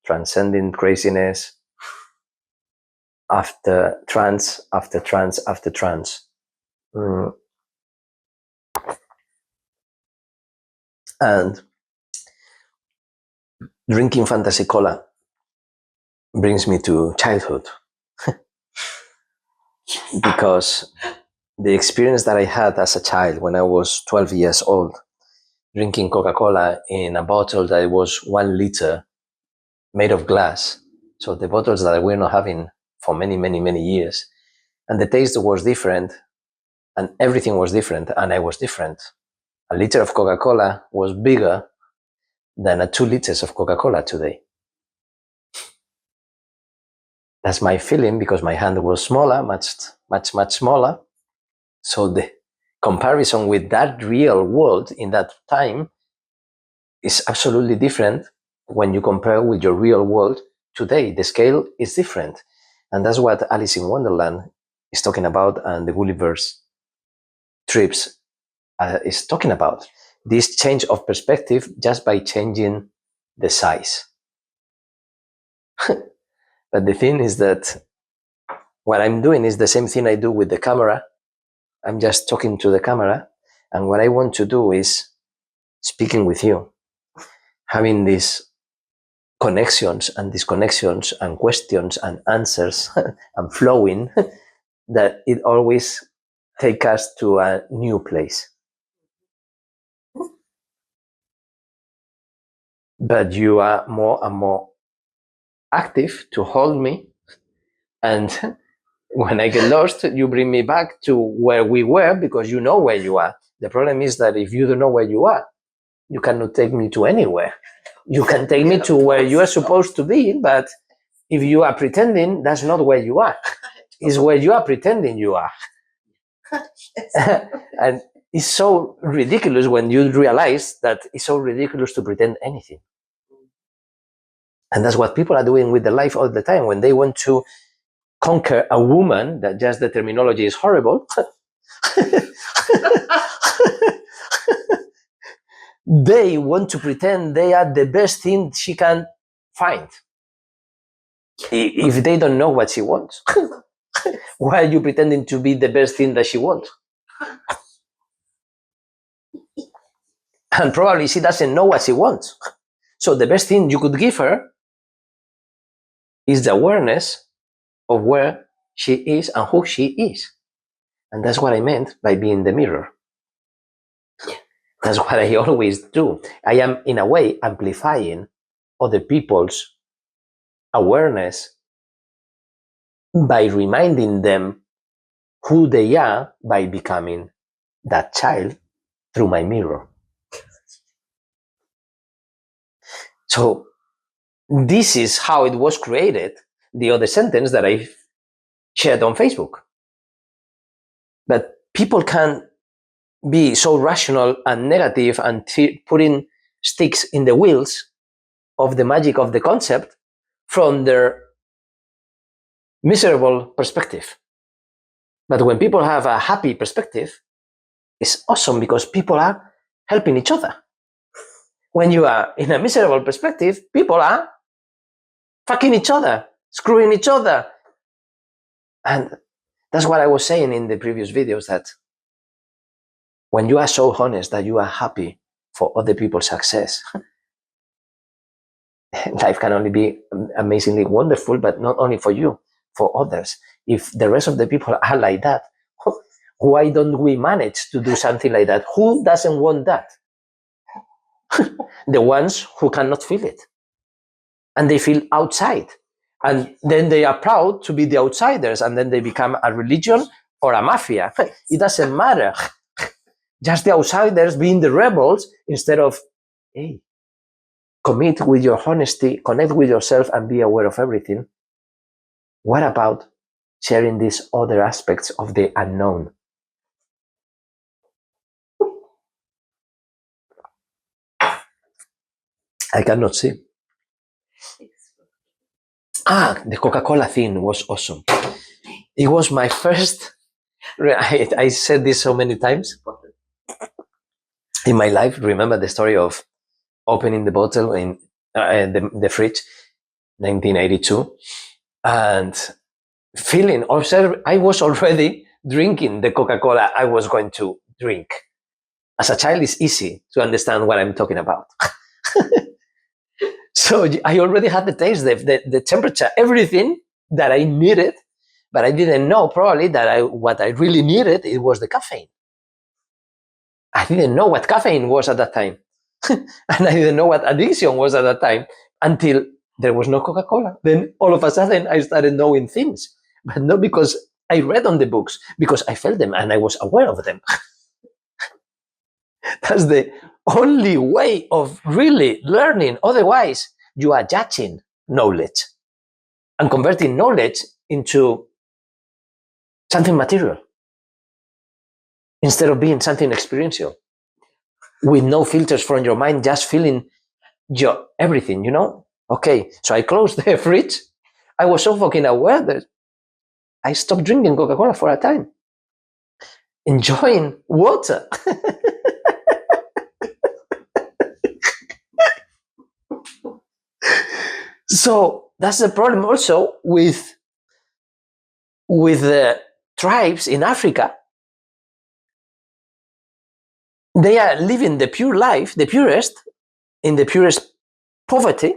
transcending craziness, after trance, after trance, after trance. And drinking fantasy cola brings me to childhood. Because the experience that I had as a child when I was 12 years old, drinking Coca-Cola in a bottle that was 1 liter, made of glass. So the bottles that we're not having for many, many, many years. And the taste was different, and everything was different, and I was different. A liter of Coca-Cola was bigger than 2 liters of Coca-Cola today. That's my feeling, because my hand was smaller, much smaller. So the comparison with that real world in that time is absolutely different when you compare with your real world today. The scale is different. And that's what Alice in Wonderland is talking about, and the Gulliver's trips is talking about. This change of perspective just by changing the size. But the thing is that what I'm doing is the same thing I do with the camera. I'm just talking to the camera, and what I want to do is speaking with you, having these connections and disconnections and questions and answers and flowing, that it always take us to a new place. But you are more and more active to hold me, and when I get lost, you bring me back to where we were, because you know where you are. The problem is that if you don't know where you are, you cannot take me to anywhere. You can take me to where you are supposed to be, but if you are pretending, that's not where you are. It's where you are pretending you are. And it's so ridiculous when you realize that it's so ridiculous to pretend anything. And that's what people are doing with their life all the time. When they want to conquer a woman, that just the terminology is horrible, they want to pretend they are the best thing she can find. If they don't know what she wants, why are you pretending to be the best thing that she wants? And probably she doesn't know what she wants. So the best thing you could give her is the awareness of where she is and who she is. And that's what I meant by being the mirror. That's what I always do. I am, in a way, amplifying other people's awareness by reminding them who they are by becoming that child through my mirror. So this is how it was created, the other sentence that I shared on Facebook. But people can be so rational and negative and putting sticks in the wheels of the magic of the concept from their miserable perspective. But when people have a happy perspective, it's awesome, because people are helping each other. When you are in a miserable perspective, people are fucking each other, screwing each other. And that's what I was saying in the previous videos, that when you are so honest that you are happy for other people's success, life can only be amazingly wonderful, but not only for you, for others. If the rest of the people are like that, why don't we manage to do something like that? Who doesn't want that? The ones who cannot feel it. And they feel outside. And then they are proud to be the outsiders, and then they become a religion or a mafia. It doesn't matter. Just the outsiders being the rebels, instead of, hey, commit with your honesty, connect with yourself, and be aware of everything. What about sharing these other aspects of the unknown? I cannot see. The Coca-Cola thing was awesome. It was my first, I said this so many times in my life. Remember the story of opening the bottle in the fridge, 1982, and I was already drinking the Coca-Cola I was going to drink. As a child, it's easy to understand what I'm talking about. So I already had the taste, the temperature, everything that I needed, but I didn't know probably that what I really needed, it was the caffeine. I didn't know what caffeine was at that time. And I didn't know what addiction was at that time until there was no Coca-Cola. Then all of a sudden I started knowing things, but not because I read on the books, because I felt them and I was aware of them. That's the only way of really learning. Otherwise, you are judging knowledge and converting knowledge into something material instead of being something experiential with no filters from your mind, just feeling your everything, you know? Okay, so I closed the fridge. I was so fucking aware that I stopped drinking Coca-Cola for a time, enjoying water. So that's the problem also with the tribes in Africa. They are living the pure life, the purest, in the purest poverty,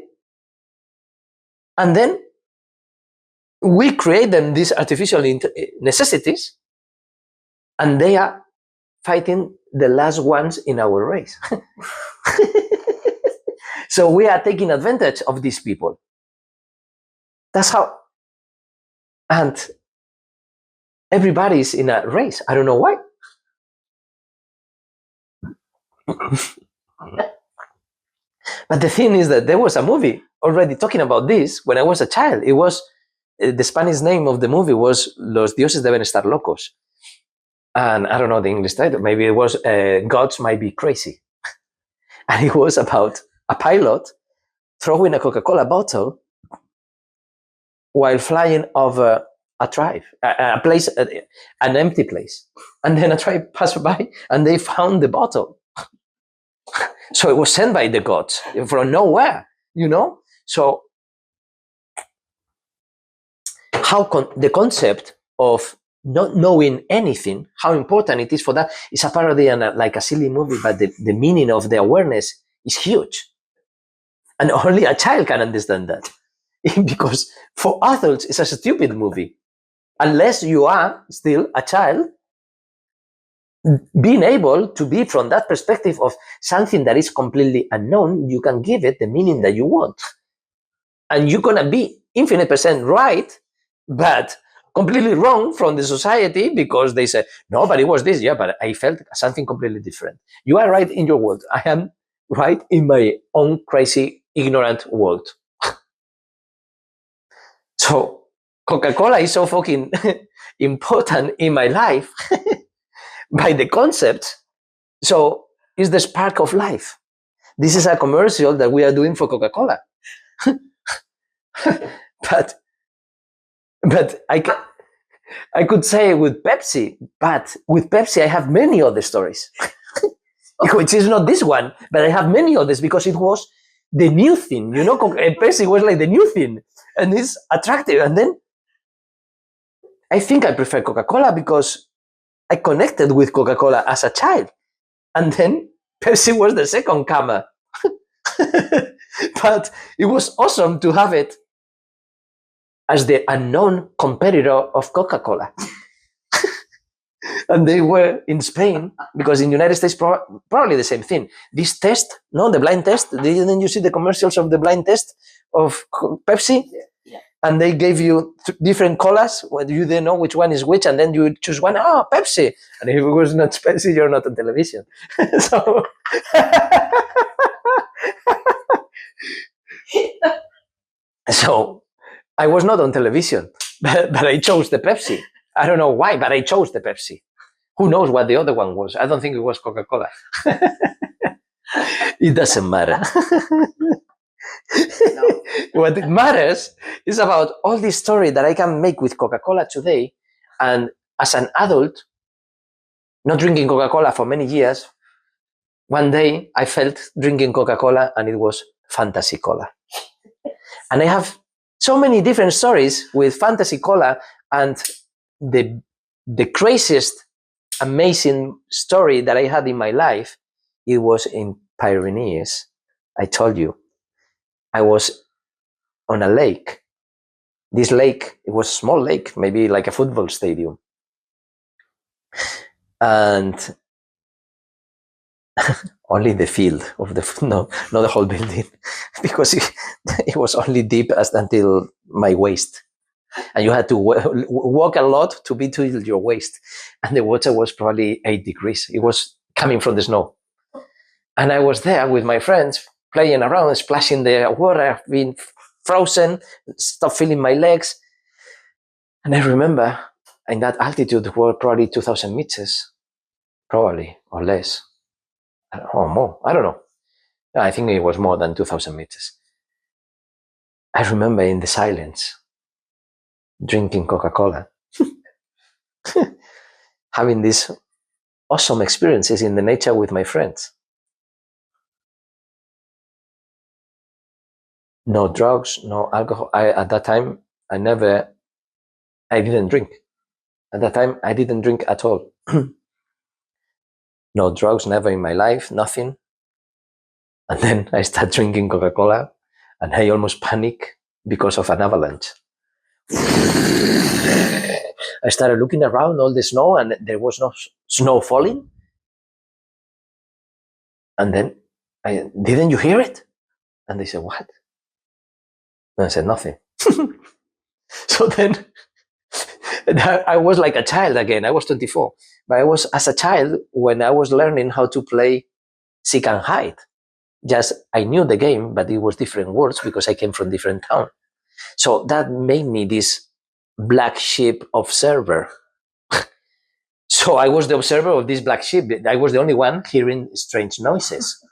and then we create them these artificial necessities, and they are fighting the last ones in our race. So we are taking advantage of these people. That's how. And everybody's in a race. I don't know why. But the thing is that there was a movie already talking about this when I was a child. It was, the Spanish name of the movie was Los dioses deben estar locos. And I don't know the English title. Maybe it was Gods Might Be Crazy. And it was about a pilot throwing a Coca-Cola bottle while flying over a tribe, a place, an empty place. And then a tribe passed by and they found the bottle. So it was sent by the gods from nowhere, you know? So how the concept of not knowing anything, how important it is for that, is a parody and like a silly movie, but the meaning of the awareness is huge. And only a child can understand that. Because for adults, it's a stupid movie. Unless you are still a child, being able to be from that perspective of something that is completely unknown, you can give it the meaning that you want. And you're gonna be infinite percent right, but completely wrong from the society because they say, no, but it was this. Yeah, but I felt something completely different. You are right in your world. I am right in my own crazy, ignorant world. So Coca-Cola is so fucking important in my life by the concept. So it's the spark of life. This is a commercial that we are doing for Coca-Cola. but I could say with Pepsi, but with Pepsi I have many other stories. Which is not this one, but I have many others because it was the new thing, you know. Pepsi was like the new thing, and it's attractive. And then I think I prefer Coca-Cola because I connected with Coca-Cola as a child, and then Pepsi was the second comer. But it was awesome to have it as the unknown competitor of Coca-Cola. And they were in Spain, because in the United States, probably the same thing. This test, no, the blind test, didn't you see the commercials of the blind test of Pepsi? Yeah. And they gave you different colas, where you didn't know which one is which, and then you choose one, Pepsi. And if it was not Pepsi, you're not on television. So, so I was not on television, but I chose the Pepsi. I don't know why, but I chose the Pepsi. Who knows what the other one was? I don't think it was Coca-Cola. It doesn't matter. No. What it matters is about all this story that I can make with Coca-Cola today. And as an adult, not drinking Coca-Cola for many years, one day I felt drinking Coca-Cola and it was fantasy cola. And I have So many different stories with fantasy cola, and the craziest, amazing story that I had in my life, it was in Pyrenees. I told you, I was on a lake. This lake, it was a small lake, maybe like a football stadium. And only the field of the, no, not the whole building, because it was only deep as until my waist. And you had to walk a lot to be to your waist. And the water was probably 8 degrees. It was coming from the snow. And I was there with my friends playing around, splashing the water, being frozen, stop feeling my legs. And I remember in that altitude were probably 2,000 meters, probably, or less, or more. I don't know. I think it was more than 2,000 meters. I remember in the silence, drinking Coca-Cola, having these awesome experiences in the nature with my friends. No drugs, no alcohol. At that time, I didn't drink. At that time, I didn't drink at all. No drugs, never in my life, nothing. And then I start drinking Coca-Cola, and I almost panic because of an avalanche. I started looking around all the snow, and there was no snow falling. And then didn't you hear it? And they said, what? And I said, nothing. So then I was like a child again. I was 24. But I was as a child when I was learning how to play seek and hide. Just I knew the game, but it was different words because I came from different town. So that made me this black sheep observer. So I was the observer of this black sheep. I was the only one hearing strange noises.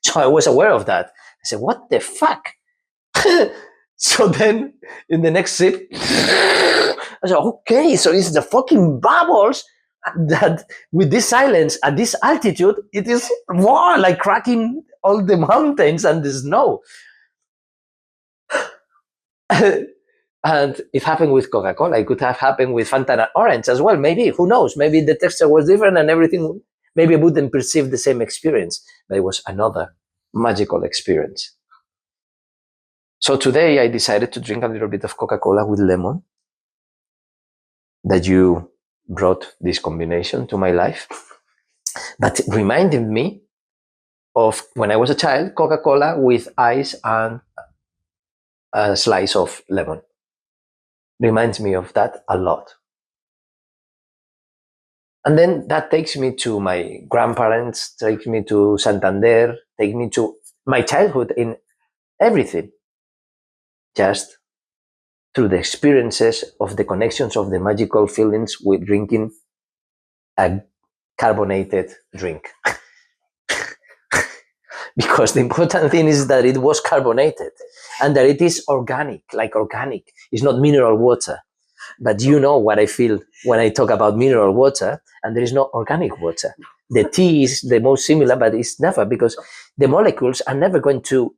So I was aware of that. I said, what the fuck? So then in the next sip, I said, okay, so it's the fucking bubbles that with this silence at this altitude, it is wow, like cracking all the mountains and the snow. And it happened with Coca-Cola. It could have happened with Fanta Orange as well. Maybe, who knows? Maybe the texture was different and everything, maybe I wouldn't perceive the same experience, but it was another magical experience. So today I decided to drink a little bit of Coca-Cola with lemon, that you brought this combination to my life, but reminded me of when I was a child, Coca-Cola with ice and a slice of lemon. Reminds me of that a lot. And then that takes me to my grandparents, takes me to Santander, takes me to my childhood in everything. Just through the experiences of the connections of the magical feelings with drinking a carbonated drink. Because the important thing is that it was carbonated and that it is organic, like organic. It's not mineral water. But you know what I feel when I talk about mineral water, and there is no organic water. The tea is the most similar, but it's never, because the molecules are never going to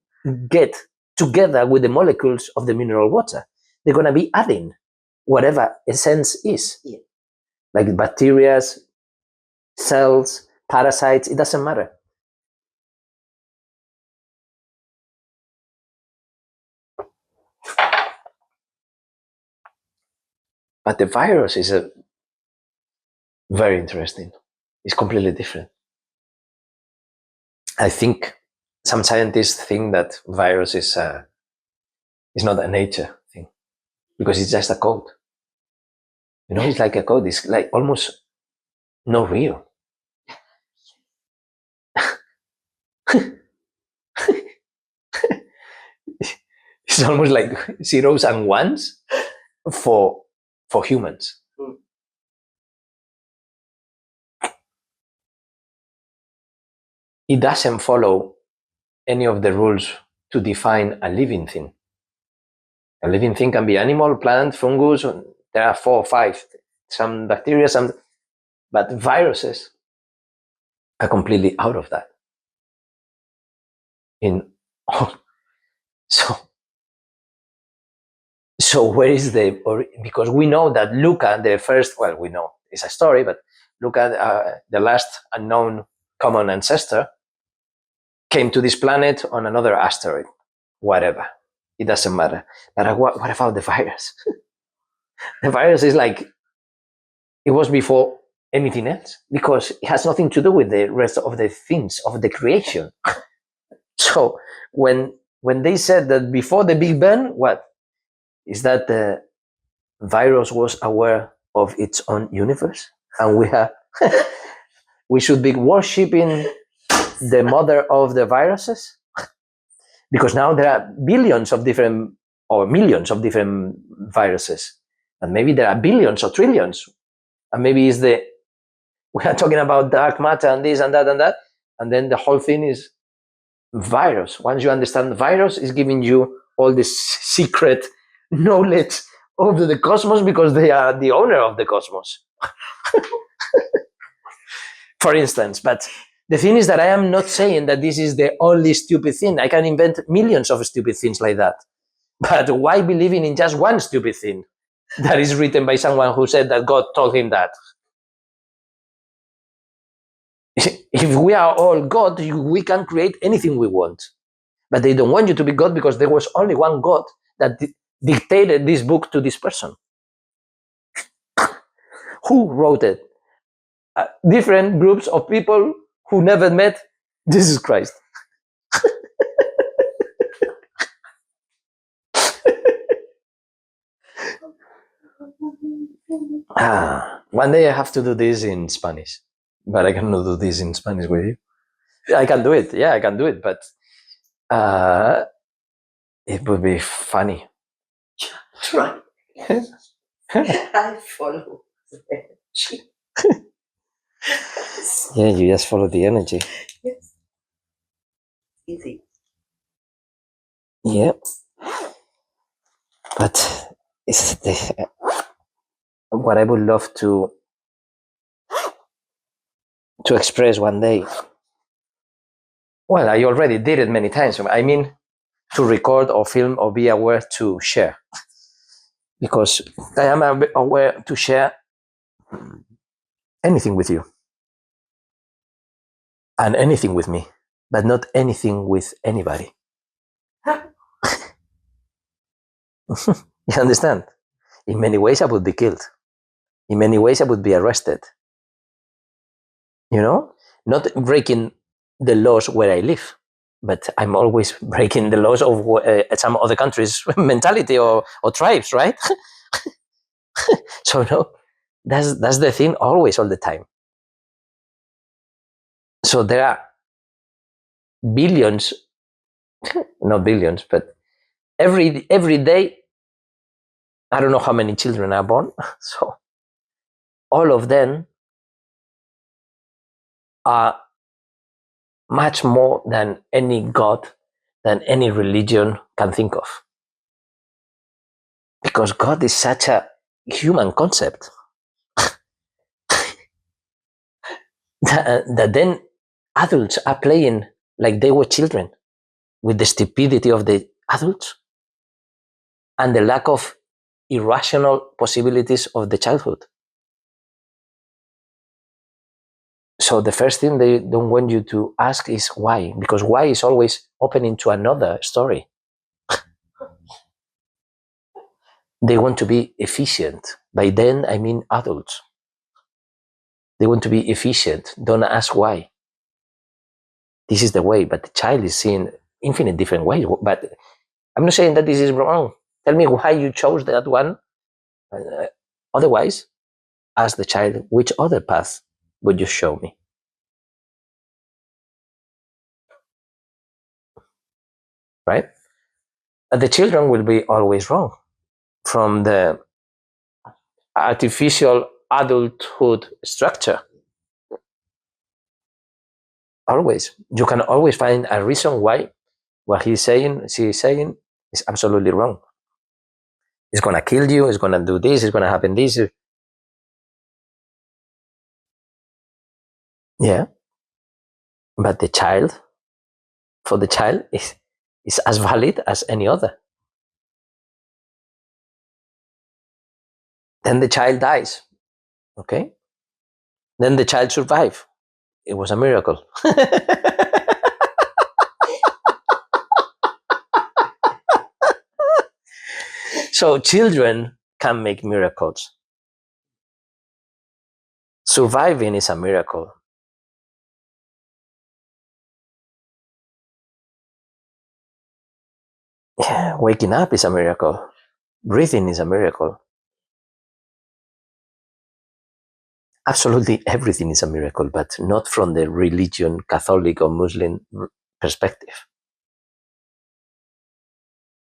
get together with the molecules of the mineral water. They're going to be adding whatever essence is. Yeah. Like bacteria, cells, parasites, it doesn't matter. But the virus is very interesting. It's completely different. I think some scientists think that virus is not a nature thing, because it's just a code. You know, it's like a code. It's like almost not real. It's almost like zeros and ones for humans. It doesn't follow any of the rules to define a living thing. A living thing can be animal, plant, fungus. There are 4 or 5. Some bacteria, but viruses are completely out of that. So So where is because we know that Luca, the first, well, we know it's a story, but Luca, the last unknown common ancestor, came to this planet on another asteroid, whatever. It doesn't matter. But what about the virus? The virus is like, it was before anything else because it has nothing to do with the rest of the things of the creation. So when they said that before the Big Bang, what is that the virus was aware of its own universe, and we should be worshipping the mother of the viruses, because now there are billions of different or millions of different viruses, and maybe there are billions or trillions, and maybe we are talking about dark matter and this and that, and then the whole thing is virus. Once you understand the virus is giving you all this secret knowledge of the cosmos because they are the owner of the cosmos. For instance, but the thing is that I am not saying that this is the only stupid thing. I can invent millions of stupid things like that. But why believing in just one stupid thing that is written by someone who said that God told him that? If we are all God, we can create anything we want. But they don't want you to be God because there was only one God that dictated this book to this person. Who wrote it? Different groups of people who never met Jesus Christ. One day I have to do this in Spanish, but I cannot do this in Spanish with you. I can do it. Yeah, I can do it, but it would be funny. Try. I follow the energy. Yeah, you just follow the energy. Yes. Easy. Yeah. But it's what I would love to express one day. Well, I already did it many times. I mean, to record or film or be aware to share. Because I am aware to share anything with you. And anything with me. But not anything with anybody. You understand? In many ways I would be killed. In many ways I would be arrested. You know? Not breaking the laws where I live, but I'm always breaking the laws of some other countries' mentality or tribes, right? So no, that's the thing always, all the time. So there are billions, not billions, but every day, I don't know how many children are born. So all of them are much more than any God, than any religion can think of. Because God is such a human concept that then adults are playing like they were children with the stupidity of the adults and the lack of irrational possibilities of the childhood. So the first thing they don't want you to ask is why, because why is always opening to another story. They want to be efficient. By then, I mean adults. They want to be efficient. Don't ask why. This is the way, but the child is seeing infinite different ways. But I'm not saying that this is wrong. Tell me why you chose that one. Otherwise, ask the child, which other path would you show me? Right? The children will be always wrong from the artificial adulthood structure. Always. You can always find a reason why what she's saying is absolutely wrong. It's going to kill you, it's going to do this, it's going to happen this. Yeah. But for the child, is as valid as any other. Then the child dies. Okay? Then the child survives. It was a miracle. So children can make miracles. Surviving is a miracle. Yeah, waking up is a miracle. Breathing is a miracle. Absolutely everything is a miracle, but not from the religion, Catholic or Muslim perspective.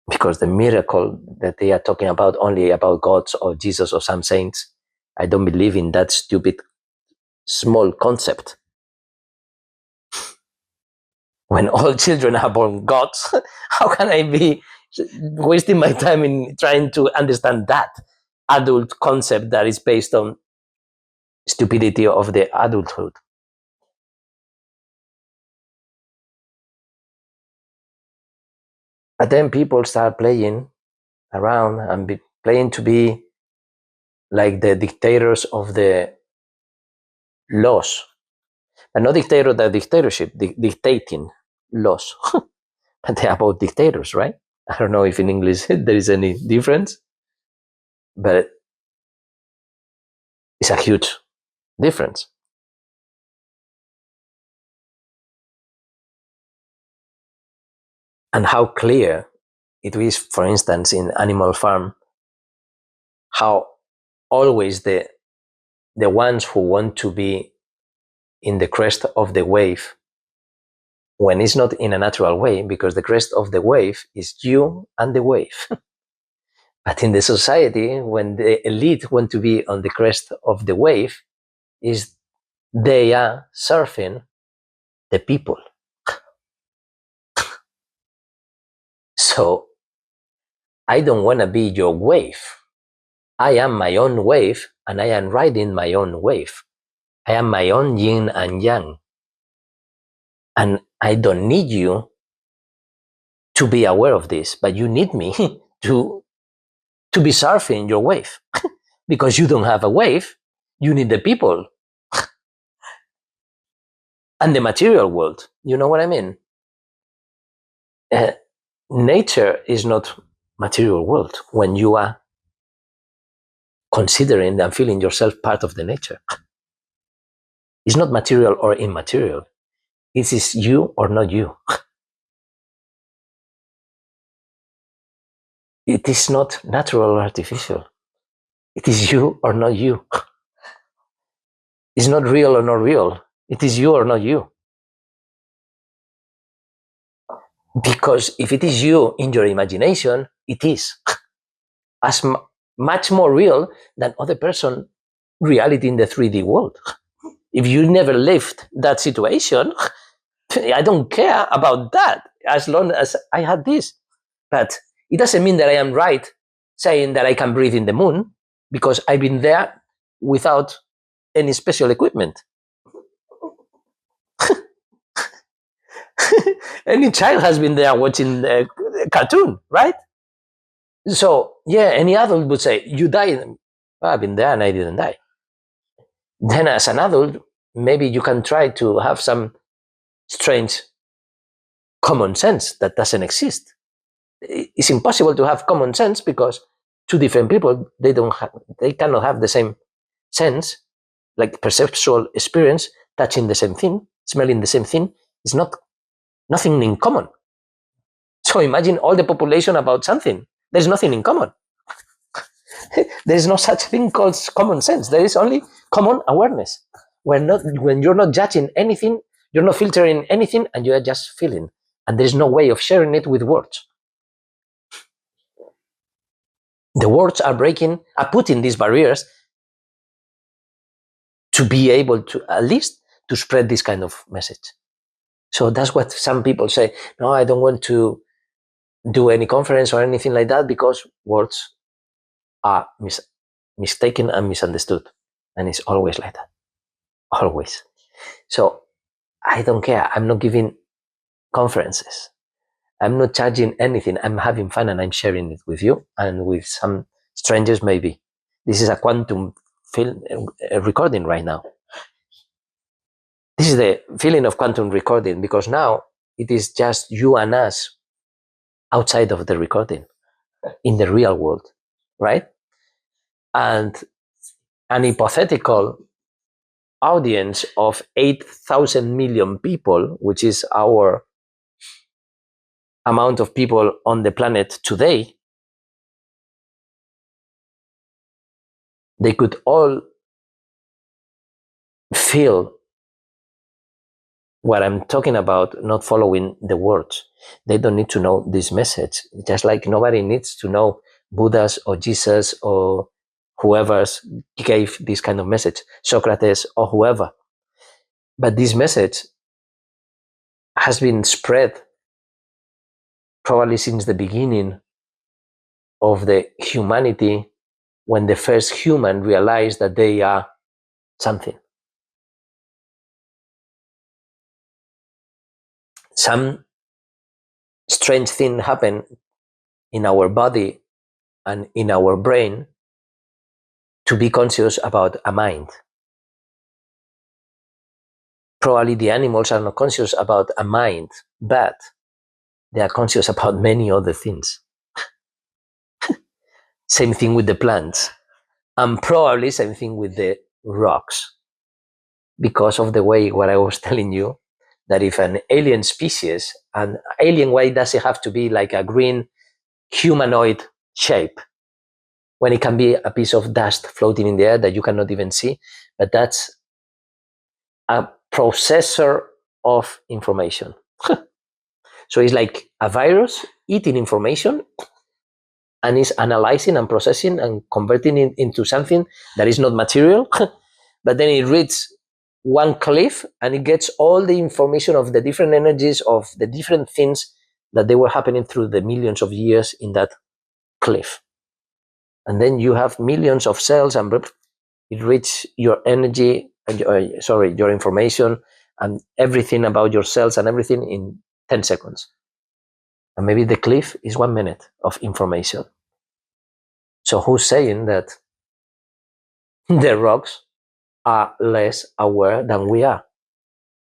Because the miracle that they are talking about only about gods or Jesus or some saints, I don't believe in that stupid small concept. When all children are born gods, how can I be wasting my time in trying to understand that adult concept that is based on stupidity of the adulthood? But then people start playing around and playing to be like the dictators of the laws. And not dictator, the dictatorship, dictating laws. But they're about dictators, right? I don't know if in English there is any difference, but it's a huge difference. And how clear it is, for instance, in Animal Farm, how always the ones who want to be in the crest of the wave, when it's not in a natural way, because the crest of the wave is you and the wave. But in the society, when the elite want to be on the crest of the wave, is they are surfing the people. So I don't want to be your wave. I am my own wave, and I am riding my own wave. I am my own yin and yang. And I don't need you to be aware of this, but you need me to be surfing your wave. Because you don't have a wave, you need the people and the material world. You know what I mean? Nature is not material world when you are considering and feeling yourself part of the nature. It's not material or immaterial. It is you or not you. It is not natural or artificial. It is you or not you. It's not real or not real. It is you or not you. Because if it is you in your imagination, it is as much more real than other person reality in the 3D world. If you never lived that situation, I don't care about that as long as I had this. But it doesn't mean that I am right saying that I can breathe in the moon, because I've been there without any special equipment. Any child has been there watching a cartoon, right? So, yeah, any adult would say, you died. Well, I've been there and I didn't die. Then as an adult, maybe you can try to have some strange common sense that doesn't exist. It's impossible to have common sense because two different people, they cannot have the same sense, like perceptual experience, touching the same thing, smelling the same thing. It's nothing in common. So imagine all the population about something. There's nothing in common. There is no such thing called common sense. There is only common awareness. When you're not judging anything, you're not filtering anything, and you are just feeling. And there is no way of sharing it with words. The words are putting these barriers to be able to, at least, to spread this kind of message. So that's what some people say. No, I don't want to do any conference or anything like that because words are mistaken and misunderstood. And it's always like that. Always. So I don't care. I'm not giving conferences. I'm not charging anything. I'm having fun and I'm sharing it with you and with some strangers maybe. This is a quantum recording right now. This is the feeling of quantum recording, because now it is just you and us outside of the recording in the real world, right? And an hypothetical audience of 8,000 million people, which is our amount of people on the planet today, they could all feel what I'm talking about, not following the words. They don't need to know this message, just like nobody needs to know Buddha's or Jesus or whoever's gave this kind of message, Socrates or whoever. But this message has been spread probably since the beginning of the humanity, when the first human realized that they are something. Some strange thing happened in our body and in our brain to be conscious about a mind. Probably the animals are not conscious about a mind, but they are conscious about many other things. Same thing with the plants, and probably same thing with the rocks, because of the way what I was telling you, that if an alien species, and alien, why does it have to be like a green humanoid shape when it can be a piece of dust floating in the air that you cannot even see? But that's a processor of information. So it's like a virus eating information and is analyzing and processing and converting it into something that is not material. But then it reads one cliff and it gets all the information of the different energies of the different things that they were happening through the millions of years in that cliff. And then you have millions of cells, and it reads your energy, your information and everything about your cells and everything in 10 seconds. And maybe the cliff is 1 minute of information. So who's saying that the rocks are less aware than we are?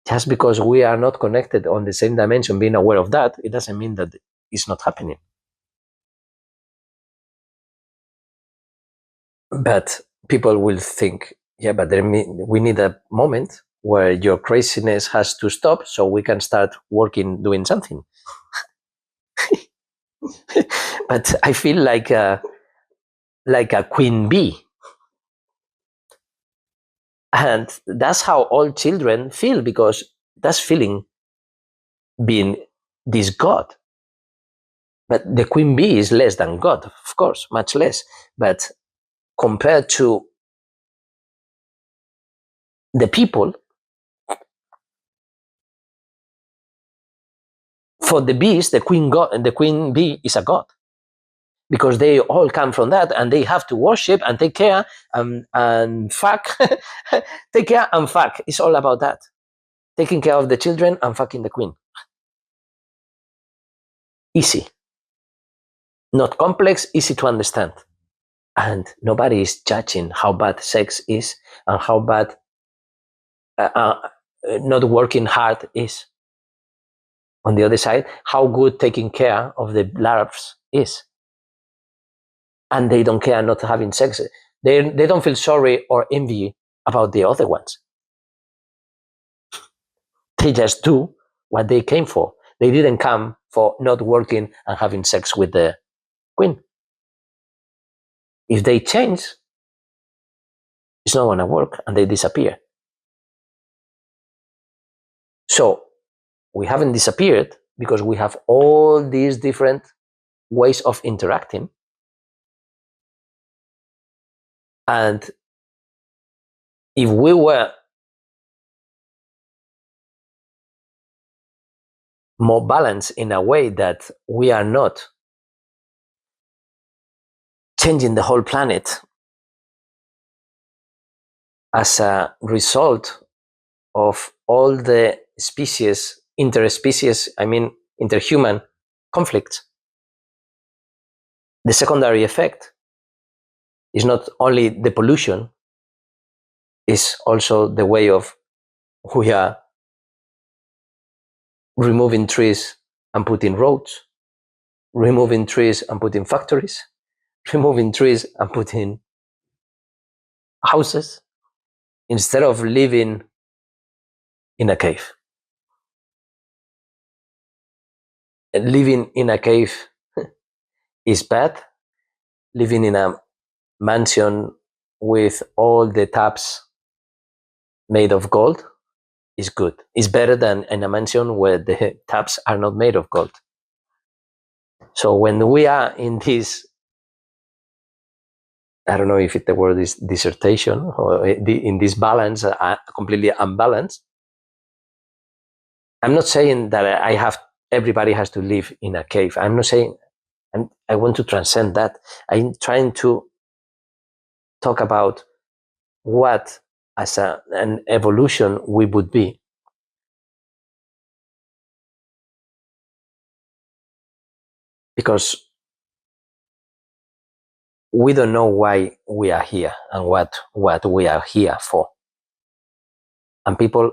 Just because we are not connected on the same dimension, being aware of that, it doesn't mean that it's not happening. But people will think, yeah, but we need a moment where your craziness has to stop so we can start working, doing something. But I feel like a queen bee. And that's how all children feel, because that's feeling being this God. But the queen bee is less than God, of course, much less. But compared to the people, for the bees, the queen bee is a god, because they all come from that, and they have to worship and take care and fuck. Take care and fuck. It's all about that. Taking care of the children and fucking the queen. Easy. Not complex, easy to understand. And nobody is judging how bad sex is and how bad not working hard is. On the other side, how good taking care of the larves is. And they don't care not having sex. They don't feel sorry or envy about the other ones. They just do what they came for. They didn't come for not working and having sex with the queen. If they change, it's not going to work, and they disappear. So we haven't disappeared because we have all these different ways of interacting. And if we were more balanced in a way that we are not changing the whole planet as a result of all the species, interspecies, interhuman conflicts, the secondary effect It's not only the pollution, it's also the way of we are removing trees and putting roads, removing trees and putting factories, removing trees and putting houses, instead of living in a cave. Living in a cave is bad. Living in a mansion with all the taps made of gold is good. It's better than in a mansion where the taps are not made of gold. So when we are in this, I don't know if the word is dissertation, or in this balance, completely unbalanced. I'm not saying that everybody has to live in a cave. I'm not saying, I want to transcend that. I'm trying to talk about what as an evolution we would be. Because we don't know why we are here and what we are here for. And people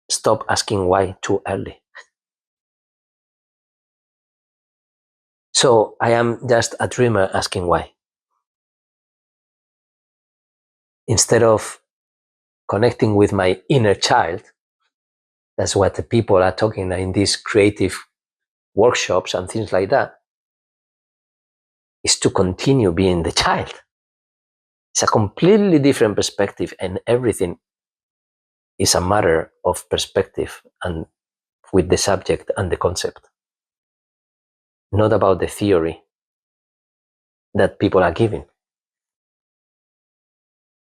stop asking why too early. So I am just a dreamer asking why. Instead of connecting with my inner child, that's what the people are talking in these creative workshops and things like that, is to continue being the child. It's a completely different perspective, and everything is a matter of perspective and with the subject and the concept, not about the theory that people are giving.